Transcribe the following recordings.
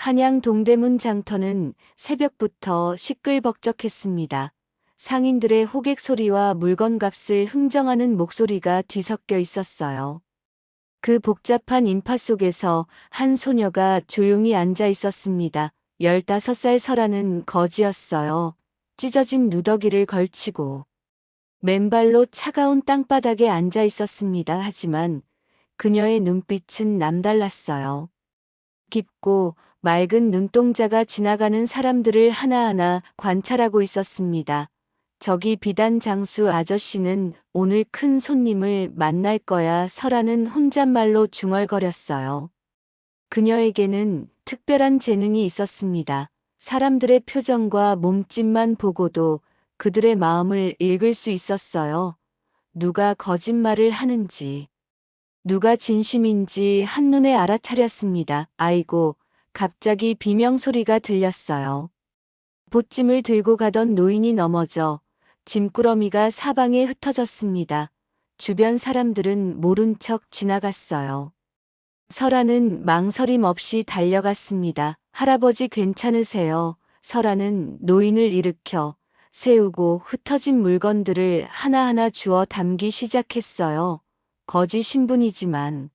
한양 동대문 장터는 새벽부터 시끌벅적했습니다. 상인들의 호객 소리와 물건값을 흥정하는 목소리가 뒤섞여 있었어요. 그 복잡한 인파 속에서 한 소녀가 조용히 앉아 있었습니다. 15살 설아는 거지였어요. 찢어진 누더기를 걸치고 맨발로 차가운 땅바닥에 앉아 있었습니다. 하지만 그녀의 눈빛은 남달랐어요. 깊고 맑은 눈동자가 지나가는 사람들을 하나하나 관찰하고 있었습니다. 저기 비단 장수 아저씨는 오늘 큰 손님을 만날 거야. 설아는 혼잣말로 중얼거렸어요. 그녀에게는 특별한 재능이 있었습니다. 사람들의 표정과 몸짓만 보고도 그들의 마음을 읽을 수 있었어요. 누가 거짓말을 하는지, 누가 진심인지 한눈에 알아차렸습니다. 아이고, 갑자기 비명소리가 들렸어요. 보찜을 들고 가던 노인이 넘어져 짐꾸러미가 사방에 흩어졌습니다. 주변 사람들은 모른 척 지나갔어요. 설아는 망설임 없이 달려갔습니다. 할아버지 괜찮으세요? 설아는 노인을 일으켜 세우고 흩어진 물건들을 하나하나 주워 담기 시작했어요. 거지 신분이지만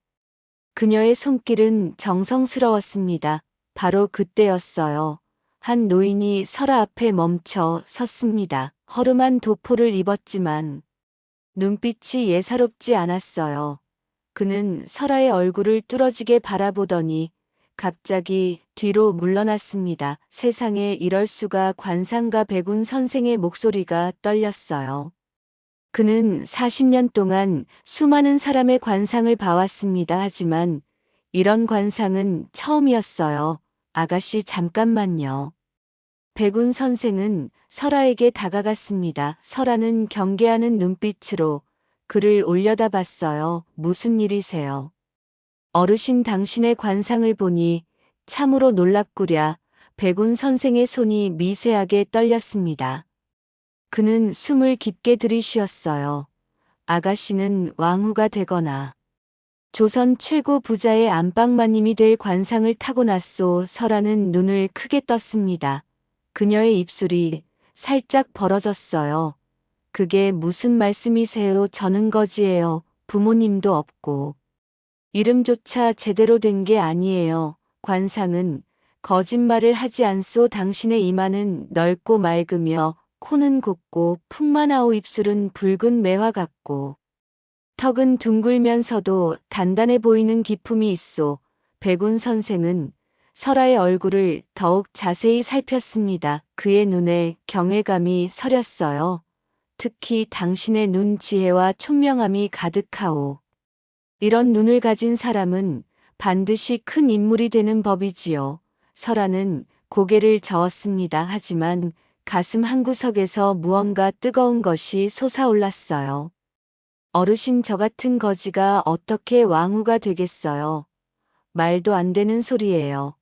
그녀의 손길은 정성스러웠습니다. 바로 그때였어요. 한 노인이 설아 앞에 멈춰 섰습니다. 허름한 도포를 입었지만 눈빛이 예사롭지 않았어요. 그는 설아의 얼굴을 뚫어지게 바라보더니 갑자기 뒤로 물러났습니다. 세상에 이럴 수가. 관상가 백운 선생의 목소리가 떨렸어요. 그는 40년 동안 수많은 사람의 관상을 봐왔습니다. 하지만 이런 관상은 처음이었어요. 아가씨 잠깐만요. 백운 선생은 설아에게 다가갔습니다. 설아는 경계하는 눈빛으로 그를 올려다봤어요. 무슨 일이세요? 어르신 당신의 관상을 보니 참으로 놀랍구랴. 백운 선생의 손이 미세하게 떨렸습니다. 그는 숨을 깊게 들이쉬었어요. 아가씨는 왕후가 되거나 조선 최고 부자의 안방마님이 될 관상을 타고났소. 설아는 눈을 크게 떴습니다. 그녀의 입술이 살짝 벌어졌어요. 그게 무슨 말씀이세요? 저는 거지예요. 부모님도 없고 이름조차 제대로 된 게 아니에요. 관상은 거짓말을 하지 않소. 당신의 이마는 넓고 맑으며 코는 곱고 풍만하오. 입술은 붉은 매화 같고 턱은 둥글면서도 단단해 보이는 기품이 있소. 백운 선생은 설아의 얼굴을 더욱 자세히 살폈습니다. 그의 눈에 경외감이 서렸어요. 특히 당신의 눈 지혜와 총명함이 가득하오. 이런 눈을 가진 사람은 반드시 큰 인물이 되는 법이지요. 설아는 고개를 저었습니다. 하지만 가슴 한구석에서 무언가 뜨거운 것이 솟아올랐어요. 어르신, 저 같은 거지가 어떻게 왕후가 되겠어요? 말도 안 되는 소리예요.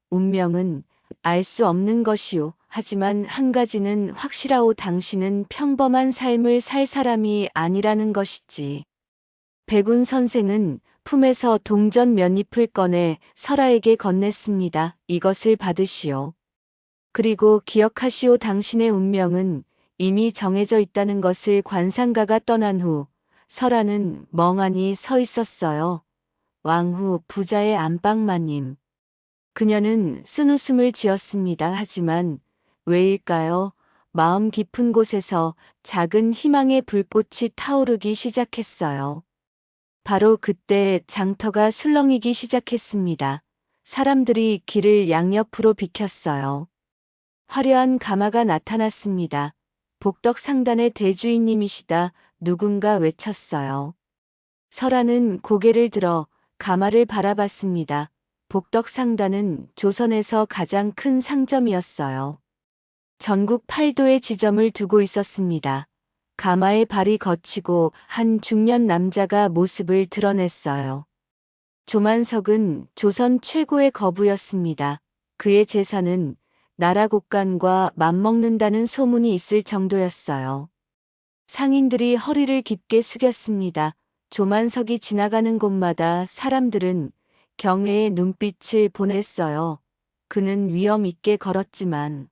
운명은 알 수 없는 것이오. 하지만 한 가지는 확실하오. 당신은 평범한 삶을 살 사람이 아니라는 것이지. 백운 선생은 품에서 동전 몇 잎을 꺼내 설아에게 건넸습니다. 이것을 받으시오. 그리고 기억하시오. 당신의 운명은 이미 정해져 있다는 것을. 관상가가 떠난 후 설아는 멍하니 서 있었어요. 왕후, 부자의 안방마님. 그녀는 쓴웃음을 지었습니다. 하지만 왜일까요? 마음 깊은 곳에서 작은 희망의 불꽃이 타오르기 시작했어요. 바로 그때 장터가 술렁이기 시작했습니다. 사람들이 길을 양옆으로 비켰어요. 화려한 가마가 나타났습니다. 복덕 상단의 대주인님이시다. 누군가 외쳤어요. 설아는 고개를 들어 가마를 바라봤습니다. 복덕 상단은 조선에서 가장 큰 상점이었어요. 전국 8도의 지점을 두고 있었습니다. 가마의 발이 거치고 한 중년 남자가 모습을 드러냈어요. 조만석은 조선 최고의 거부였습니다. 그의 재산은 나라 곳간과 맞먹는다는 소문이 있을 정도였어요. 상인들이 허리를 깊게 숙였습니다. 조만석이 지나가는 곳마다 사람들은 경외의 눈빛을 보냈어요. 그는 위험 있게 걸었지만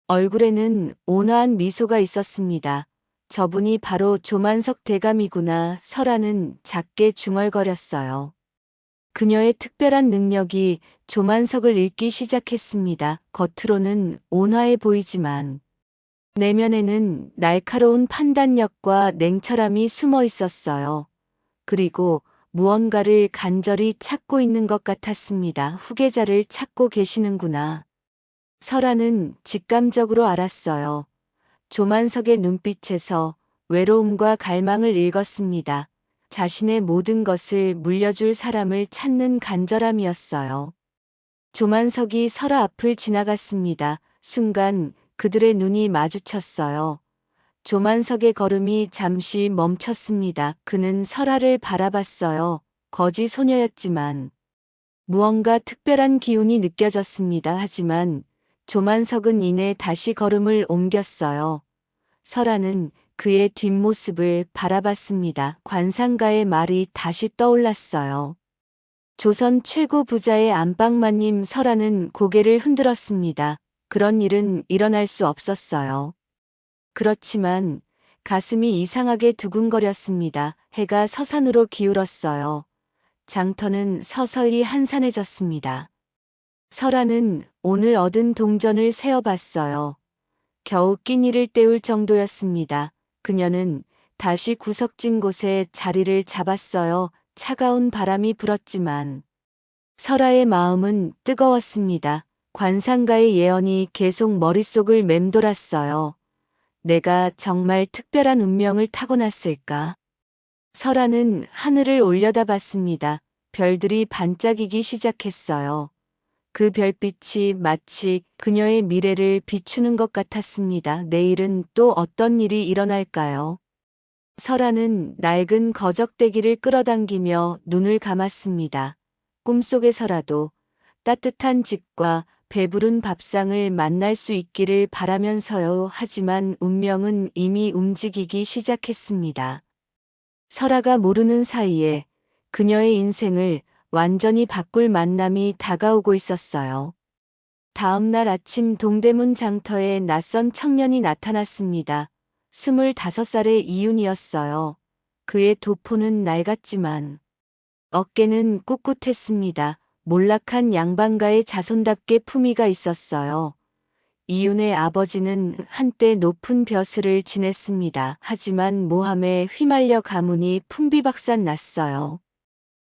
얼굴에는 온화한 미소가 있었습니다. 저분이 바로 조만석 대감이구나. 설아는 작게 중얼거렸어요. 그녀의 특별한 능력이 조만석을 읽기 시작했습니다. 겉으로는 온화해 보이지만 내면에는 날카로운 판단력과 냉철함이 숨어 있었어요. 그리고 무언가를 간절히 찾고 있는 것 같았습니다. 후계자를 찾고 계시는구나. 설아는 직감적으로 알았어요. 조만석의 눈빛에서 외로움과 갈망을 읽었습니다. 자신의 모든 것을 물려줄 사람을 찾는 간절함이었어요. 조만석이 설아 앞을 지나갔습니다. 순간 그들의 눈이 마주쳤어요. 조만석의 걸음이 잠시 멈췄습니다. 그는 설아를 바라봤어요. 거지 소녀였지만 무언가 특별한 기운이 느껴졌습니다. 하지만 조만석은 이내 다시 걸음을 옮겼어요. 설아는 그의 뒷모습을 바라봤습니다. 관상가의 말이 다시 떠올랐어요. 조선 최고 부자의 안방마님. 설아는 고개를 흔들었습니다. 그런 일은 일어날 수 없었어요. 그렇지만 가슴이 이상하게 두근거렸습니다. 해가 서산으로 기울었어요. 장터는 서서히 한산해졌습니다. 설아는 오늘 얻은 동전을 세어봤어요. 겨우 끼니를 때울 정도였습니다. 그녀는 다시 구석진 곳에 자리를 잡았어요. 차가운 바람이 불었지만 설아의 마음은 뜨거웠습니다. 관상가의 예언이 계속 머릿속을 맴돌았어요. 내가 정말 특별한 운명을 타고났을까? 설아는 하늘을 올려다봤습니다. 별들이 반짝이기 시작했어요. 그 별빛이 마치 그녀의 미래를 비추는 것 같았습니다. 내일은 또 어떤 일이 일어날까요? 설아는 낡은 거적대기를 끌어당기며 눈을 감았습니다. 꿈속에서라도 따뜻한 집과 배부른 밥상을 만날 수 있기를 바라면서요. 하지만 운명은 이미 움직이기 시작했습니다. 설아가 모르는 사이에 그녀의 인생을 완전히 바꿀 만남이 다가오고 있었어요. 다음 날 아침 동대문 장터에 낯선 청년이 나타났습니다. 25살의 이윤이었어요. 그의 도포는 낡았지만 어깨는 꿋꿋했습니다. 몰락한 양반가의 자손답게 품위가 있었어요. 이윤의 아버지는 한때 높은 벼슬을 지냈습니다. 하지만 모함에 휘말려 가문이 풍비박산 났어요.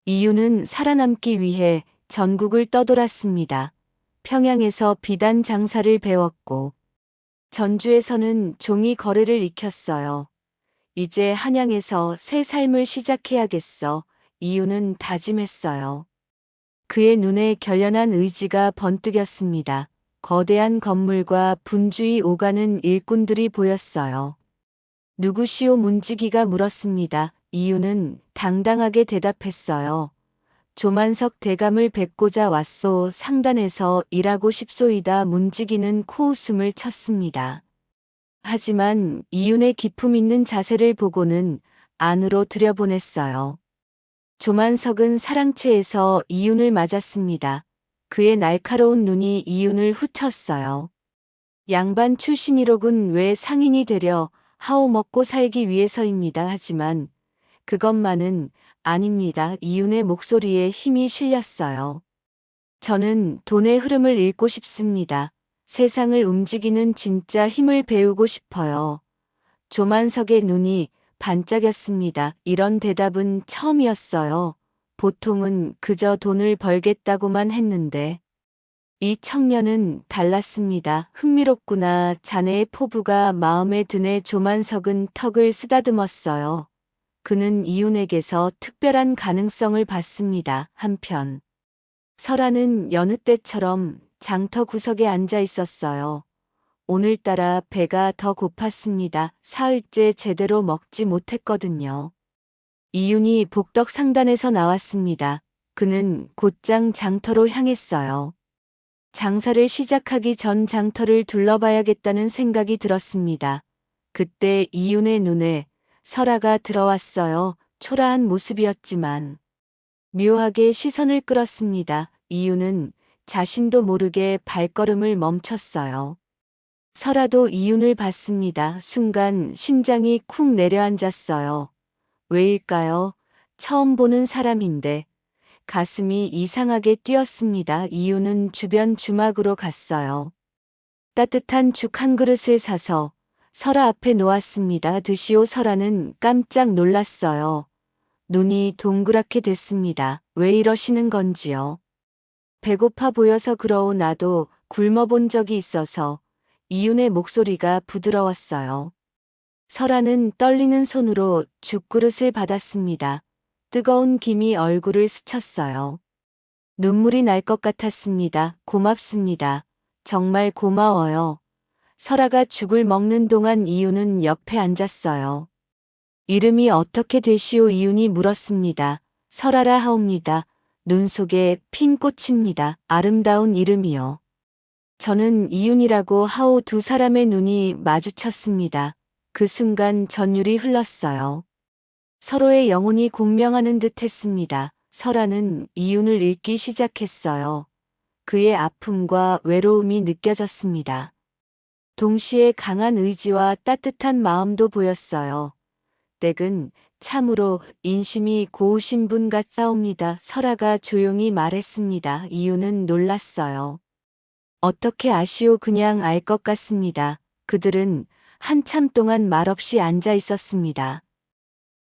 이윤은 살아남기 위해 전국을 떠돌았습니다. 평양에서 비단 장사를 배웠고 전주에서는 종이 거래를 익혔어요. 이제 한양에서 새 삶을 시작해야겠어. 이윤은 다짐했어요. 그의 눈에 결연한 의지가 번뜩였습니다. 거대한 건물과 분주히 오가는 일꾼들이 보였어요. 누구시오? 문지기가 물었습니다. 이윤은 당당하게 대답했어요. 조만석 대감을 뵙고자 왔소. 상단에서 일하고 싶소이다. 문지기는 코웃음을 쳤습니다. 하지만 이윤의 기품 있는 자세를 보고는 안으로 들여보냈어요. 조만석은 사랑채에서 이윤을 맞았습니다. 그의 날카로운 눈이 이윤을 훑었어요. 양반 출신이로군. 왜 상인이 되려? 하오 먹고 살기 위해서입니다. 하지만 그것만은 아닙니다. 이윤의 목소리에 힘이 실렸어요. 저는 돈의 흐름을 읽고 싶습니다. 세상을 움직이는 진짜 힘을 배우고 싶어요. 조만석의 눈이 반짝였습니다. 이런 대답은 처음이었어요. 보통은 그저 돈을 벌겠다고만 했는데 이 청년은 달랐습니다. 흥미롭구나. 자네의 포부가 마음에 드네. 조만석은 턱을 쓰다듬었어요. 그는 이윤에게서 특별한 가능성을 봤습니다. 한편 설아는 여느 때처럼 장터 구석에 앉아 있었어요. 오늘따라 배가 더 고팠습니다. 사흘째 제대로 먹지 못했거든요. 이윤이 복덕 상단에서 나왔습니다. 그는 곧장 장터로 향했어요. 장사를 시작하기 전 장터를 둘러봐야겠다는 생각이 들었습니다. 그때 이윤의 눈에 설아가 들어왔어요. 초라한 모습이었지만 묘하게 시선을 끌었습니다. 이윤은 자신도 모르게 발걸음을 멈췄어요. 설아도 이윤을 봤습니다. 순간 심장이 쿵 내려앉았어요. 왜일까요? 처음 보는 사람인데 가슴이 이상하게 뛰었습니다. 이윤은 주변 주막으로 갔어요. 따뜻한 죽 한 그릇을 사서 설아 앞에 놓았습니다. 드시오. 설아는 깜짝 놀랐어요. 눈이 동그랗게 됐습니다. 왜 이러시는 건지요? 배고파 보여서 그러오. 나도 굶어본 적이 있어서. 이윤의 목소리가 부드러웠어요. 설아는 떨리는 손으로 죽그릇을 받았습니다. 뜨거운 김이 얼굴을 스쳤어요. 눈물이 날 것 같았습니다. 고맙습니다. 정말 고마워요. 설아가 죽을 먹는 동안 이윤은 옆에 앉았어요. 이름이 어떻게 되시오? 이윤이 물었습니다. 설아라 하옵니다. 눈 속에 핀 꽃입니다. 아름다운 이름이요. 저는 이윤이라고 하오. 두 사람의 눈이 마주쳤습니다. 그 순간 전율이 흘렀어요. 서로의 영혼이 공명하는 듯 했습니다. 설아는 이윤을 읽기 시작했어요. 그의 아픔과 외로움이 느껴졌습니다. 동시에 강한 의지와 따뜻한 마음도 보였어요. 댁은 참으로 인심이 고우신 분 같사옵니다. 설아가 조용히 말했습니다. 이윤은 놀랐어요. 어떻게 아시오? 그냥 알 것 같습니다. 그들은 한참 동안 말없이 앉아 있었습니다.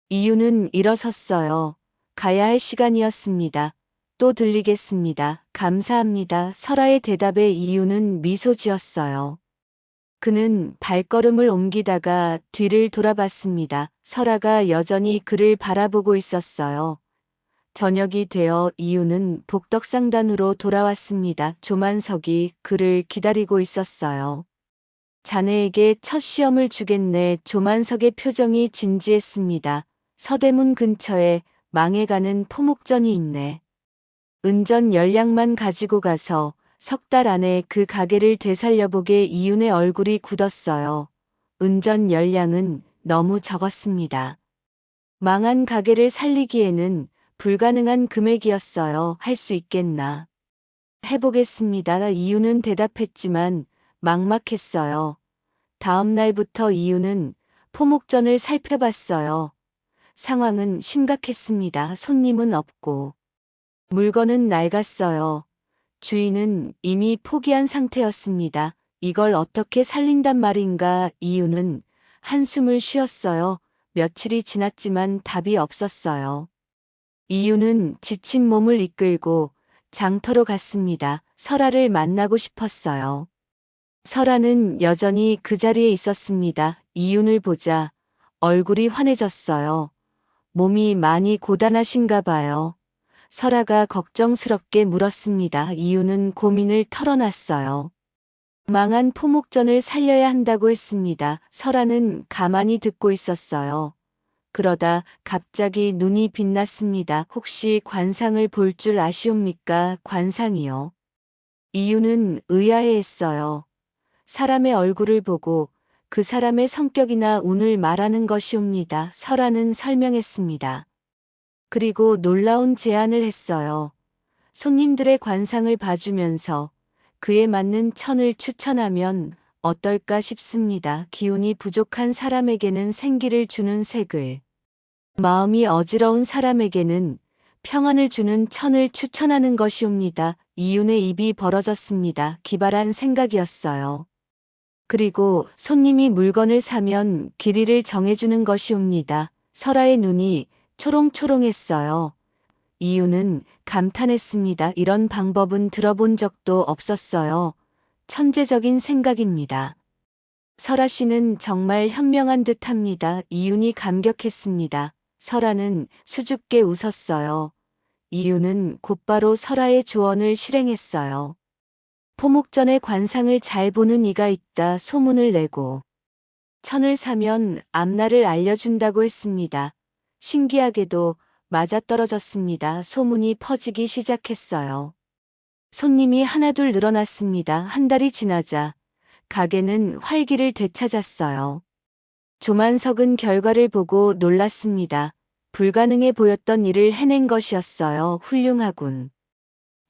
이윤은 일어섰어요. 가야 할 시간이었습니다. 또 들리겠습니다. 감사합니다. 설아의 대답에 이윤은 미소 지었어요. 그는 발걸음을 옮기다가 뒤를 돌아봤습니다. 설아가 여전히 그를 바라보고 있었어요. 저녁이 되어 이윤은 복덕상단으로 돌아왔습니다. 조만석이 그를 기다리고 있었어요. 자네에게 첫 시험을 주겠네. 조만석의 표정이 진지했습니다. 서대문 근처에 망해가는 포목전이 있네. 은전 열량만 가지고 가서 석 달 안에 그 가게를 되살려보게. 이윤의 얼굴이 굳었어요. 은전 열량은 너무 적었습니다. 망한 가게를 살리기에는 불가능한 금액이었어요. 할 수 있겠나? 해보겠습니다. 이윤은 대답했지만 막막했어요. 다음 날부터 이윤은 포목전을 살펴봤어요. 상황은 심각했습니다. 손님은 없고 물건은 낡았어요. 주인은 이미 포기한 상태였습니다. 이걸 어떻게 살린단 말인가? 이윤은 한숨을 쉬었어요. 며칠이 지났지만 답이 없었어요. 이윤은 지친 몸을 이끌고 장터로 갔습니다. 설아를 만나고 싶었어요. 설아는 여전히 그 자리에 있었습니다. 이윤을 보자 얼굴이 환해졌어요. 몸이 많이 고단하신가 봐요. 설아가 걱정스럽게 물었습니다. 이윤은 고민을 털어놨어요. 망한 포목전을 살려야 한다고 했습니다. 설아는 가만히 듣고 있었어요. 그러다 갑자기 눈이 빛났습니다. 혹시 관상을 볼 줄 아시옵니까? 관상이요. 이윤은 의아해했어요. 사람의 얼굴을 보고 그 사람의 성격이나 운을 말하는 것이옵니다. 설아는 설명했습니다. 그리고 놀라운 제안을 했어요. 손님들의 관상을 봐주면서 그에 맞는 천을 추천하면 어떨까 싶습니다. 기운이 부족한 사람에게는 생기를 주는 색을, 마음이 어지러운 사람에게는 평안을 주는 천을 추천하는 것이옵니다. 이윤의 입이 벌어졌습니다. 기발한 생각이었어요. 그리고 손님이 물건을 사면 길이를 정해주는 것이옵니다. 설아의 눈이 초롱초롱했어요. 이윤은 감탄했습니다. 이런 방법은 들어본 적도 없었어요. 천재적인 생각입니다. 설아 씨는 정말 현명한 듯합니다. 이윤이 감격했습니다. 설아는 수줍게 웃었어요. 이윤은 곧바로 설아의 조언을 실행했어요. 포목전의 관상을 잘 보는 이가 있다 소문을 내고 천을 사면 앞날을 알려준다고 했습니다. 신기하게도 맞아떨어졌습니다. 소문이 퍼지기 시작했어요. 손님이 하나둘 늘어났습니다. 한 달이 지나자 가게는 활기를 되찾았어요. 조만석은 결과를 보고 놀랐습니다. 불가능해 보였던 일을 해낸 것이었어요. 훌륭하군.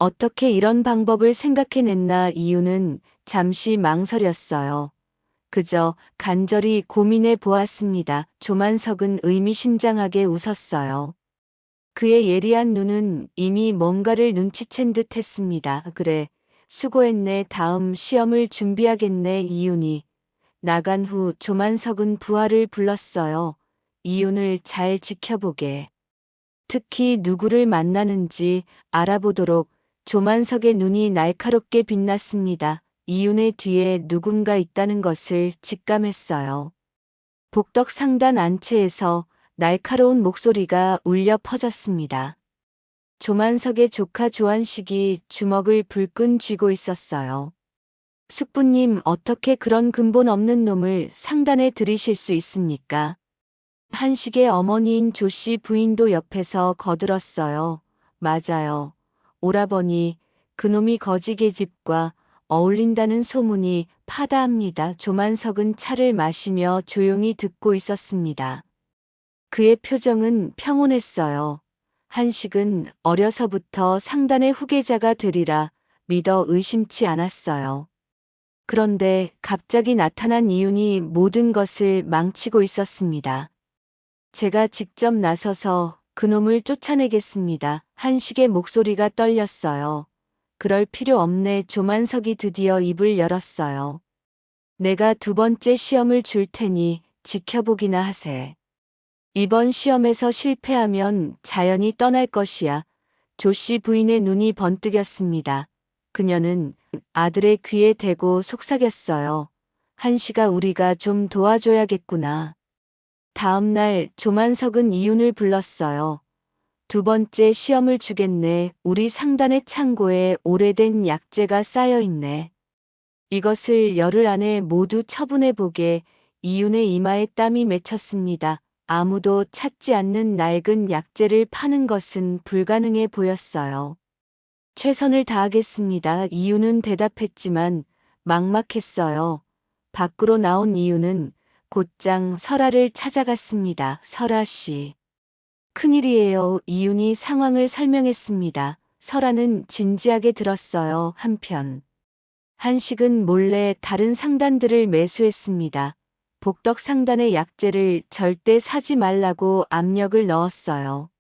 어떻게 이런 방법을 생각해냈나 이유는 잠시 망설였어요. 그저 간절히 고민해 보았습니다. 조만석은 의미심장하게 웃었어요. 그의 예리한 눈은 이미 뭔가를 눈치챈 듯 했습니다. 그래, 수고했네. 다음 시험을 준비하겠네. 이윤이. 나간 후 조만석은 부하를 불렀어요. 이윤을 잘 지켜보게. 특히 누구를 만나는지 알아보도록. 조만석의 눈이 날카롭게 빛났습니다. 이윤의 뒤에 누군가 있다는 것을 직감했어요. 복덕 상단 안채에서 날카로운 목소리가 울려 퍼졌습니다. 조만석의 조카 조한식이 주먹을 불끈 쥐고 있었어요. 숙부님, 어떻게 그런 근본 없는 놈을 상단에 들이실 수 있습니까? 한식의 어머니인 조씨 부인도 옆에서 거들었어요. 맞아요. 오라버니, 그놈이 거지계집과 어울린다는 소문이 파다합니다. 조만석은 차를 마시며 조용히 듣고 있었습니다. 그의 표정은 평온했어요. 한식은 어려서부터 상단의 후계자가 되리라 믿어 의심치 않았어요. 그런데 갑자기 나타난 이윤이 모든 것을 망치고 있었습니다. 제가 직접 나서서 그놈을 쫓아내겠습니다. 한식의 목소리가 떨렸어요. 그럴 필요 없네. 조만석이 드디어 입을 열었어요. 내가 두 번째 시험을 줄 테니 지켜보기나 하세. 이번 시험에서 실패하면 자연히 떠날 것이야. 조씨 부인의 눈이 번뜩였습니다. 그녀는 아들의 귀에 대고 속삭였어요. 한시가 우리가 좀 도와줘야겠구나. 다음 날 조만석은 이윤을 불렀어요. 두 번째 시험을 주겠네. 우리 상단의 창고에 오래된 약재가 쌓여 있네. 이것을 열흘 안에 모두 처분해보게. 이윤의 이마에 땀이 맺혔습니다. 아무도 찾지 않는 낡은 약재를 파는 것은 불가능해 보였어요. 최선을 다하겠습니다. 이윤은 대답했지만 막막했어요. 밖으로 나온 이윤은 곧장 설아를 찾아갔습니다. 설아 씨. 큰일이에요. 이윤이 상황을 설명했습니다. 설아는 진지하게 들었어요. 한편 한식은 몰래 다른 상단들을 매수했습니다. 복덕 상단의 약재를 절대 사지 말라고 압력을 넣었어요.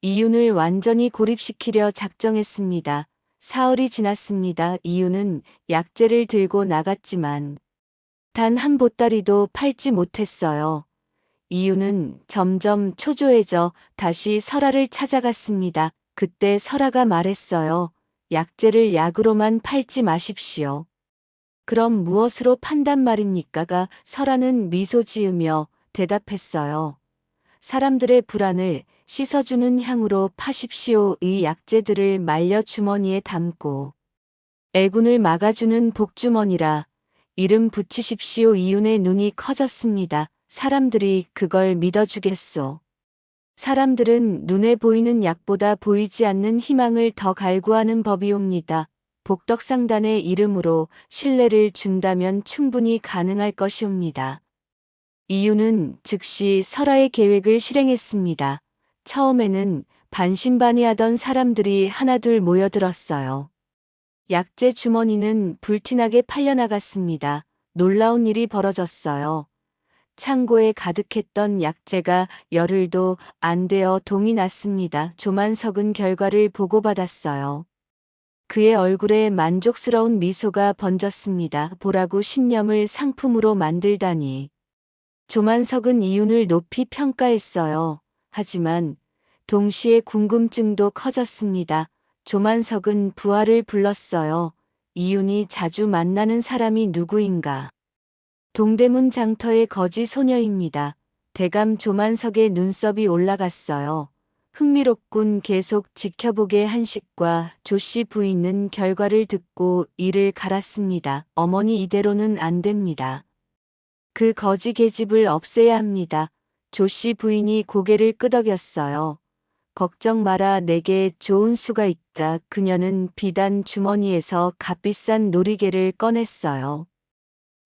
이윤을 완전히 고립시키려 작정했습니다. 사흘이 지났습니다. 이윤은 약재를 들고 나갔지만 단 한 보따리도 팔지 못했어요. 이윤은 점점 초조해져 다시 설아를 찾아갔습니다. 그때 설아가 말했어요. 약재를 약으로만 팔지 마십시오. 그럼 무엇으로 판단 말입니까가 설아는 미소 지으며 대답했어요. 사람들의 불안을 씻어주는 향으로 파십시오. 이 약재들을 말려 주머니에 담고 애군을 막아주는 복주머니라 이름 붙이십시오. 이윤의 눈이 커졌습니다. 사람들이 그걸 믿어주겠소. 사람들은 눈에 보이는 약보다 보이지 않는 희망을 더 갈구하는 법이옵니다. 복덕상단의 이름으로 신뢰를 준다면 충분히 가능할 것이옵니다. 이윤은 즉시 설아의 계획을 실행했습니다. 처음에는 반신반의하던 사람들이 하나둘 모여들었어요. 약재 주머니는 불티나게 팔려나갔습니다. 놀라운 일이 벌어졌어요. 창고에 가득했던 약재가 열흘도 안 되어 동이 났습니다. 조만석은 결과를 보고받았어요. 그의 얼굴에 만족스러운 미소가 번졌습니다. 보라고 신념을 상품으로 만들다니. 조만석은 이윤을 높이 평가했어요. 하지만 동시에 궁금증도 커졌습니다. 조만석은 부하를 불렀어요. 이윤이 자주 만나는 사람이 누구인가? 동대문 장터의 거지 소녀입니다. 대감 조만석의 눈썹이 올라갔어요. 흥미롭군. 계속 지켜보게. 한식과 조씨 부인은 결과를 듣고 이를 갈았습니다. 어머니, 이대로는 안 됩니다. 그 거지 계집을 없애야 합니다. 조씨 부인이 고개를 끄덕였어요. 걱정 마라. 내게 좋은 수가 있다. 그녀는 비단 주머니에서 값비싼 놀이개를 꺼냈어요.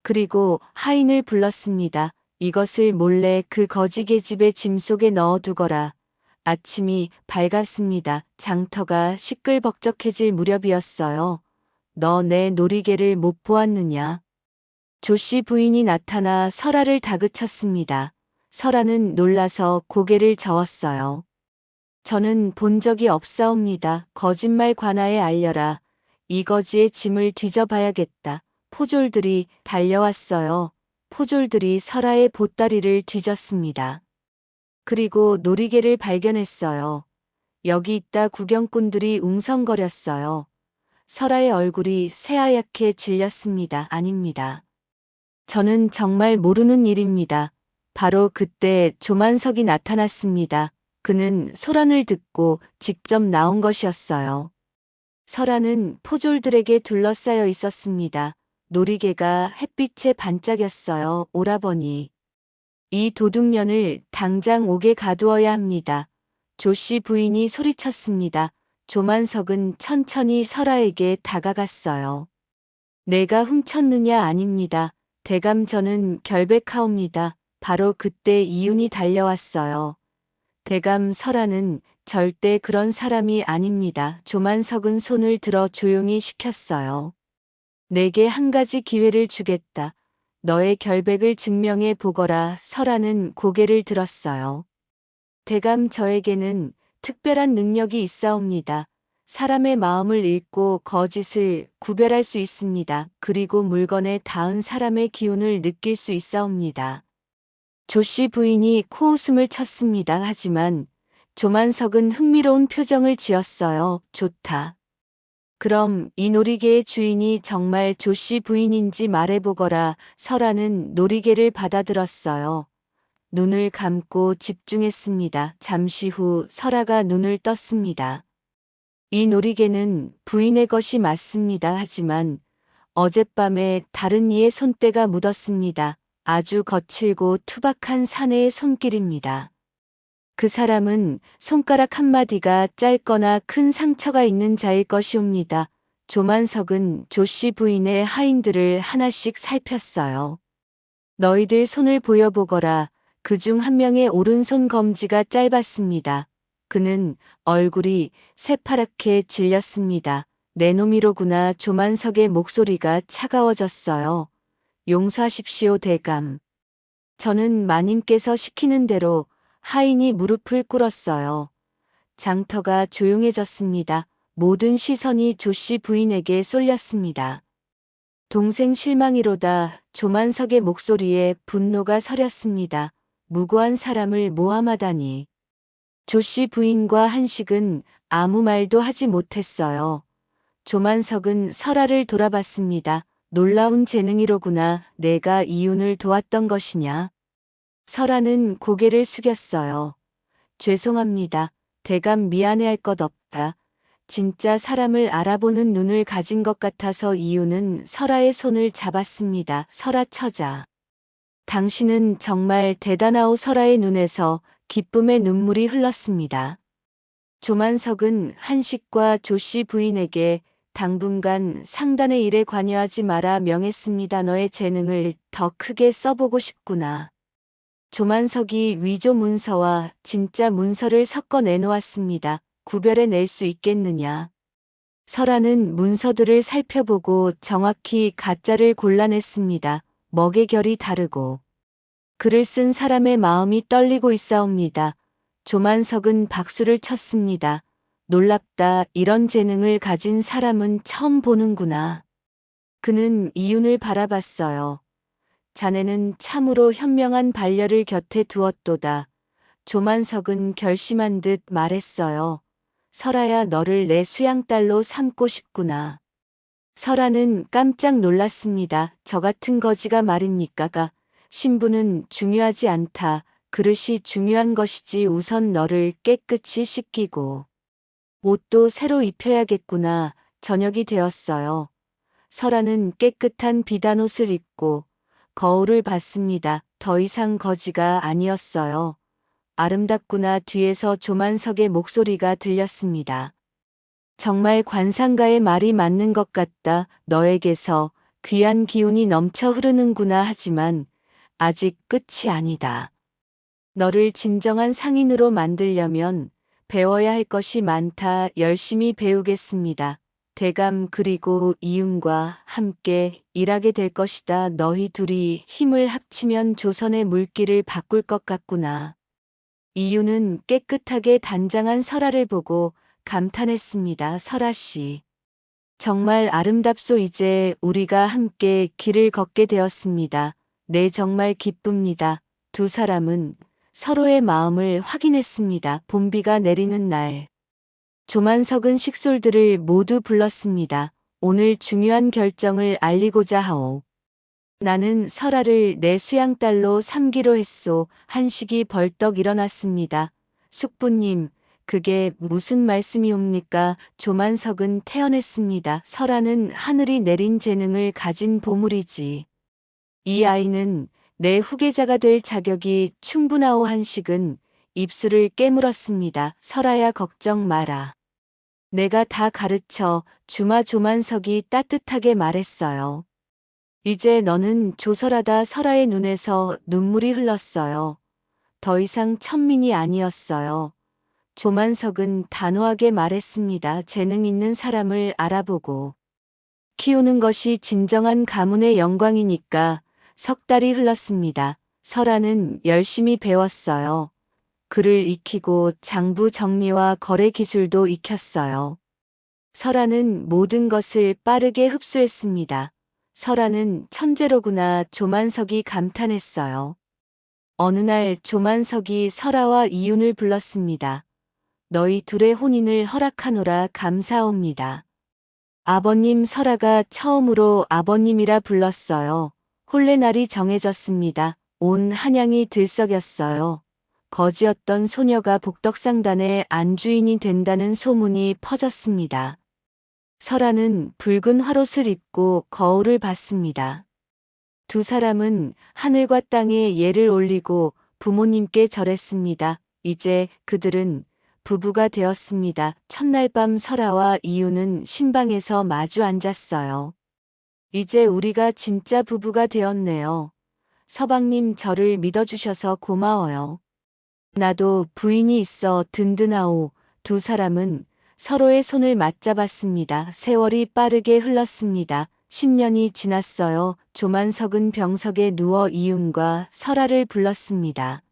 그리고 하인을 불렀습니다. 이것을 몰래 그 거지 계집의 짐 속에 넣어두거라. 아침이 밝았습니다. 장터가 시끌벅적해질 무렵이었어요. 너 내 놀이개를 못 보았느냐? 조씨 부인이 나타나 설아를 다그쳤습니다. 설아는 놀라서 고개를 저었어요. 저는 본 적이 없사옵니다. 거짓말 관아에 알려라. 이거지의 짐을 뒤져봐야겠다. 포졸들이 달려왔어요. 포졸들이 설아의 보따리를 뒤졌습니다. 그리고 놀이개를 발견했어요. 여기 있다 구경꾼들이 웅성거렸어요. 설아의 얼굴이 새하얗게 질렸습니다. 아닙니다. 저는 정말 모르는 일입니다. 바로 그때 조만석이 나타났습니다. 그는 소란을 듣고 직접 나온 것이었어요. 설아는 포졸들에게 둘러싸여 있었습니다. 놀이개가 햇빛에 반짝였어요. 오라버니. 이 도둑년을 당장 옥에 가두어야 합니다. 조씨 부인이 소리쳤습니다. 조만석은 천천히 설아에게 다가갔어요. 내가 훔쳤느냐? 아닙니다. 대감 저는 결백하옵니다. 바로 그때 이윤이 달려왔어요. 대감 설아는 절대 그런 사람이 아닙니다. 조만석은 손을 들어 조용히 시켰어요. 내게 한 가지 기회를 주겠다. 너의 결백을 증명해 보거라. 설아는 고개를 들었어요. 대감 저에게는 특별한 능력이 있사옵니다. 사람의 마음을 읽고 거짓을 구별할 수 있습니다. 그리고 물건에 닿은 사람의 기운을 느낄 수 있사옵니다. 조씨 부인이 코웃음을 쳤습니다. 하지만 조만석은 흥미로운 표정을 지었어요. 좋다. 그럼 이 놀이개의 주인이 정말 조씨 부인인지 말해보거라. 설아는 놀이개를 받아들었어요. 눈을 감고 집중했습니다. 잠시 후 설아가 눈을 떴습니다. 이 놀이개는 부인의 것이 맞습니다. 하지만 어젯밤에 다른 이의 손때가 묻었습니다. 아주 거칠고 투박한 사내의 손길입니다. 그 사람은 손가락 한마디가 짧거나 큰 상처가 있는 자일 것이옵니다. 조만석은 조씨 부인의 하인들을 하나씩 살폈어요. 너희들 손을 보여보거라. 그중 한 명의 오른손 검지가 짧았습니다. 그는 얼굴이 새파랗게 질렸습니다. 내 놈이로구나. 조만석의 목소리가 차가워졌어요. 용서하십시오 대감. 저는 마님께서 시키는 대로 하인이 무릎을 꿇었어요. 장터가 조용해졌습니다. 모든 시선이 조씨 부인에게 쏠렸습니다. 동생 실망이로다. 조만석의 목소리에 분노가 서렸습니다. 무고한 사람을 모함하다니. 조씨 부인과 한식은 아무 말도 하지 못했어요. 조만석은 설아를 돌아봤습니다. 놀라운 재능이로구나. 내가 이윤을 도왔던 것이냐? 설아는 고개를 숙였어요. 죄송합니다. 대감 미안해할 것 없다. 진짜 사람을 알아보는 눈을 가진 것 같아서. 이윤은 설아의 손을 잡았습니다. 설아 처자. 당신은 정말 대단하오. 설아의 눈에서 기쁨의 눈물이 흘렀습니다. 조만석은 한식과 조씨 부인에게 당분간 상단의 일에 관여하지 마라 명했습니다. 너의 재능을 더 크게 써보고 싶구나. 조만석이 위조 문서와 진짜 문서를 섞어 내놓았습니다. 구별해낼 수 있겠느냐. 설아는 문서들을 살펴보고 정확히 가짜를 골라냈습니다. 먹의 결이 다르고 글을 쓴 사람의 마음이 떨리고 있사옵니다. 조만석은 박수를 쳤습니다. 놀랍다. 이런 재능을 가진 사람은 처음 보는구나. 그는 이윤을 바라봤어요. 자네는 참으로 현명한 반려를 곁에 두었도다. 조만석은 결심한 듯 말했어요. 설아야, 너를 내 수양딸로 삼고 싶구나. 설아는 깜짝 놀랐습니다. 저 같은 거지가 말입니까? 신분은 중요하지 않다. 그릇이 중요한 것이지. 우선 너를 깨끗이 씻기고 옷도 새로 입혀야겠구나. 저녁이 되었어요. 설아는 깨끗한 비단옷을 입고 거울을 봤습니다. 더 이상 거지가 아니었어요. 아름답구나. 뒤에서 조만석의 목소리가 들렸습니다. 정말 관상가의 말이 맞는 것 같다. 너에게서 귀한 기운이 넘쳐 흐르는구나. 하지만 아직 끝이 아니다. 너를 진정한 상인으로 만들려면 배워야 할 것이 많다. 열심히 배우겠습니다. 대감 그리고 이윤과 함께 일하게 될 것이다. 너희 둘이 힘을 합치면 조선의 물길을 바꿀 것 같구나. 이윤은 깨끗하게 단장한 설아를 보고 감탄했습니다. 설아 씨. 정말 아름답소. 이제 우리가 함께 길을 걷게 되었습니다. 네, 정말 기쁩니다. 두 사람은 서로의 마음을 확인했습니다. 봄비가 내리는 날. 조만석은 식솔들을 모두 불렀습니다. 오늘 중요한 결정을 알리고자 하오. 나는 설아를 내 수양딸로 삼기로 했소. 한식이 벌떡 일어났습니다. 숙부님, 그게 무슨 말씀이옵니까? 조만석은 태어냈습니다. 설아는 하늘이 내린 재능을 가진 보물이지. 이 아이는 내 후계자가 될 자격이 충분하오. 한식은 입술을 깨물었습니다. 설아야, 걱정 마라. 내가 다 가르쳐 주마. 조만석이 따뜻하게 말했어요. 이제 너는 조설하다. 설아의 눈에서 눈물이 흘렀어요. 더 이상 천민이 아니었어요. 조만석은 단호하게 말했습니다. 재능 있는 사람을 알아보고 키우는 것이 진정한 가문의 영광이니까. 석 달이 흘렀습니다. 설아는 열심히 배웠어요. 글을 익히고 장부 정리와 거래 기술도 익혔어요. 설아는 모든 것을 빠르게 흡수했습니다. 설아는 천재로구나. 조만석이 감탄했어요. 어느 날 조만석이 설아와 이윤을 불렀습니다. 너희 둘의 혼인을 허락하노라. 감사옵니다. 아버님. 설아가 처음으로 아버님이라 불렀어요. 혼례 날이 정해졌습니다. 온 한양이 들썩였어요. 거지였던 소녀가 복덕상단의 안주인이 된다는 소문이 퍼졌습니다. 설아는 붉은 화롯을 입고 거울을 봤습니다. 두 사람은 하늘과 땅에 예를 올리고 부모님께 절했습니다. 이제 그들은 부부가 되었습니다. 첫날 밤 설아와 이윤은 신방에서 마주 앉았어요. 이제 우리가 진짜 부부가 되었네요. 서방님, 저를 믿어주셔서 고마워요. 나도 부인이 있어 든든하오. 두 사람은 서로의 손을 맞잡았습니다. 세월이 빠르게 흘렀습니다. 10년이 지났어요. 조만석은 병석에 누워 이윤과 설아를 불렀습니다.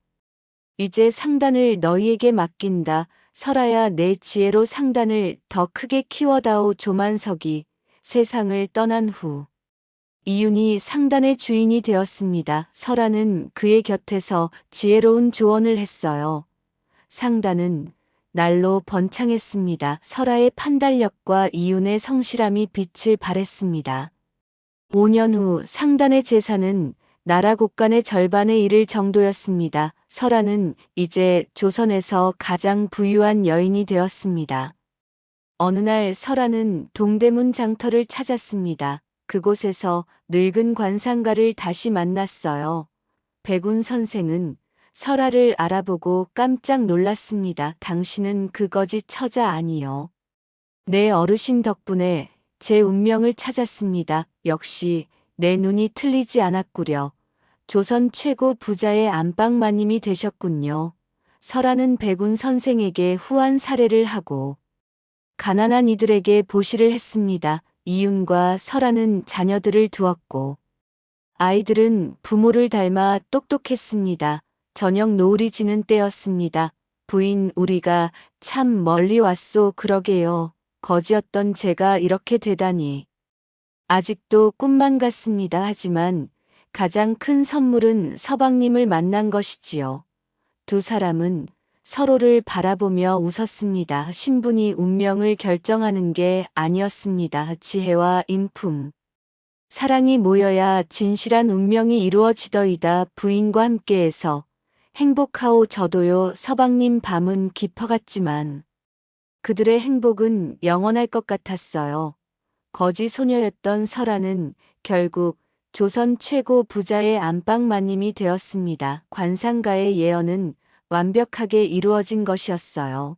이제 상단을 너희에게 맡긴다. 설아야, 내 지혜로 상단을 더 크게 키워다오. 조만석이 세상을 떠난 후 이윤이 상단의 주인이 되었습니다. 설아는 그의 곁에서 지혜로운 조언을 했어요. 상단은 날로 번창했습니다. 설아의 판단력과 이윤의 성실함이 빛을 발했습니다. 5년 후 상단의 재산은 나라 곳간의 절반에 이를 정도였습니다. 설아는 이제 조선에서 가장 부유한 여인이 되었습니다. 어느 날 설아는 동대문 장터를 찾았습니다. 그곳에서 늙은 관상가를 다시 만났어요. 백운 선생은 설아를 알아보고 깜짝 놀랐습니다. 당신은 그 거지 처자 아니요. 내 어르신 덕분에 제 운명을 찾았습니다. 역시 내 눈이 틀리지 않았구려. 조선 최고 부자의 안방마님이 되셨군요. 설아는 백운 선생에게 후한 사례를 하고 가난한 이들에게 보시를 했습니다. 이윤과 설아는 자녀들을 두었고 아이들은 부모를 닮아 똑똑했습니다. 저녁 노을이 지는 때였습니다. 부인, 우리가 참 멀리 왔소. 그러게요. 거지였던 제가 이렇게 되다니. 아직도 꿈만 같습니다. 하지만 가장 큰 선물은 서방님을 만난 것이지요. 두 사람은 서로를 바라보며 웃었습니다. 신분이 운명을 결정하는 게 아니었습니다. 지혜와 인품, 사랑이 모여야 진실한 운명이 이루어지더이다. 부인과 함께해서 행복하오. 저도요. 서방님. 밤은 깊어갔지만 그들의 행복은 영원할 것 같았어요. 거지 소녀였던 설아는 결국 조선 최고 부자의 안방마님이 되었습니다. 관상가의 예언은 완벽하게 이루어진 것이었어요.